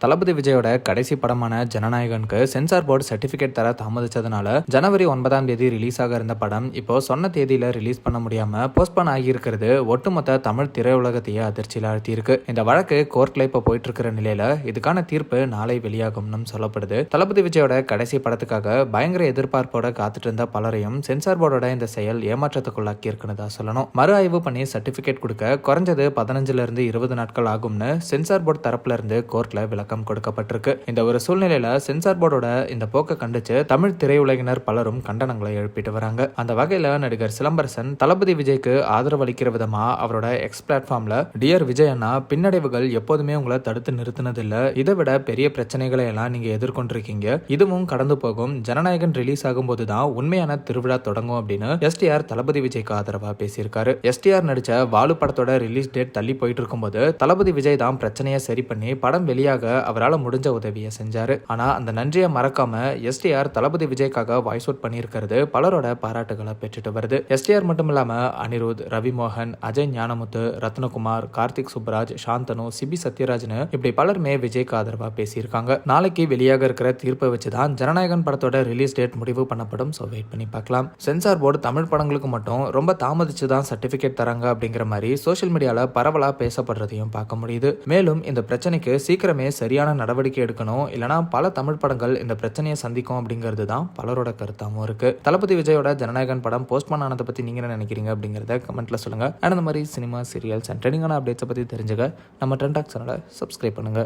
தளபதி விஜயோட கடைசி படமான ஜனநாயகனுக்கு சென்சார் போர்டு சர்டிபிகேட் தர தாமதிச்சதுனால ஜனவரி 9ஆம் தேதி ரிலீஸ் ஆக இருந்த படம் இப்போ சொன்ன தேதியில ரிலீஸ் பண்ண முடியாம போஸ்ட்போன் ஆகியிருக்கிறது ஒட்டுமொத்த தமிழ் திரையுலகத்தையே அதிர்ச்சியில் ஆழ்த்தியிருக்கு. இந்த வழக்கு கோர்ட்ல இப்ப போயிட்டு இருக்கிற நிலையில இதுக்கான தீர்ப்பு நாளை வெளியாகும்னு சொல்லப்படுது. தளபதி விஜயோட கடைசி படத்துக்காக பயங்கர எதிர்பார்ப்போட காத்துட்டு இருந்த பலரையும் சென்சார் போர்டோட இந்த செயல் ஏமாற்றத்துக்குள்ளாக்கி இருக்குன்னு தான் சொல்லணும். மறு ஆய்வு பண்ணி சர்டிபிகேட் கொடுக்க குறைஞ்சது 15 இருந்து 20 நாட்கள் ஆகும்னு சென்சார் போர்டு தரப்புல இருந்து கோர்ட்ல கொடுக்கப்பட்டிருக்கு. இந்த ஒரு சூழ்நிலையில சென்சார் போர்டோட இந்த போக்கை கண்டிச்சு தமிழ் திரையுலகினர் பலரும் கண்டனங்களை எழுப்பிட்டு வராங்க. அந்த வகையில நடிகர் சிலம்பரசன் தளபதி விஜய்க்கு ஆதரவு அளிக்கிற விதமா அவரோட எக்ஸ் பிளாட்ஃபார்ம்ல டியர் விஜய் அண்ணா, பின்னடைவுகள் எப்போதுமே உங்களை தடுத்து நிறுத்தினது இல்ல, இதை விட பெரிய பிரச்சனைகளை எல்லாம் நீங்க எதிர்கொண்டிருக்கீங்க, இதுவும் கடந்து போகும், ஜனநாயகன் ரிலீஸ் ஆகும் போதுதான் உண்மையான திருவிழா தொடங்கும் அப்படின்னு எஸ்டிஆர் தளபதி விஜய்க்கு ஆதரவா பேசியிருக்காரு. எஸ்டிஆர் நடிச்ச வாலு படத்தோட ரிலீஸ் டேட் தள்ளி போயிட்டு இருக்கும்போது தளபதி விஜய் தான் பிரச்சனையை சரி பண்ணி படம் வெளியாக அவரால் முடிஞ்ச உதவியை செஞ்சாரு. ஆனா அந்த நன்றியை மறக்காம எஸ்டிஆர் தளபதி விஜய்க்காக வாய்ஸ் அவுட் பண்ணியிருக்கிறது பலரோட பாராட்டுகளை பெற்றுட்டு வருது. எஸ்டிஆர் மட்டும் இல்லாம அனிருத், ரவி மோகன், அஜய் ஞானமுத்து, ரத்னகுமார், கார்த்திக் சுப்ராஜ், சாந்தனு, சிபி சத்யராஜ்னு இப்படி பலருமே விஜய்க்கு ஆதரவா பேசியிருக்காங்க. நாளைக்கு வெளியாக இருக்கிற தீர்ப்பை வச்சுதான் ஜனநாயகன் படத்தோட ரிலீஸ் டேட் முடிவு பண்ணப்படும். சோ வெயிட் பண்ணி பார்க்கலாம். சென்சார் போர்டு தமிழ் படங்களுக்கு மட்டும் ரொம்ப தாமதிச்சுதான் சர்டிபிகேட் தராங்க அப்படிங்கிற மாதிரி சோசியல் மீடியால பரவலா பேசப்படுறதையும் பார்க்க முடியுது. மேலும் இந்த பிரச்சனைக்கு சீக்கிரமே சரியான நடவடிக்கை எடுக்கணும், இல்லனா பல தமிழ் படங்கள் இந்த பிரச்சனையை சந்திக்கும் அப்படிங்கிறது தான் பலரோட கருத்தாகவும் இருக்கு. தளபதி விஜயோட ஜனநாயகன் படம் போஸ்ட்போன் ஆனதை பத்தி நீங்க என்ன நினைக்கிறீங்க அப்படிங்கறத கமெண்ட்ல சொல்லுங்க. அந்த மாதிரி சினிமா, சீரியல்ஸ் அண்ட் ட்ரெண்டிங்கான அப்டேட்ஸை பத்தி தெரிஞ்சுக்க நம்ம ட்ரெண்ட் டாக் சேனலை சப்ஸ்கிரைப் பண்ணுங்க.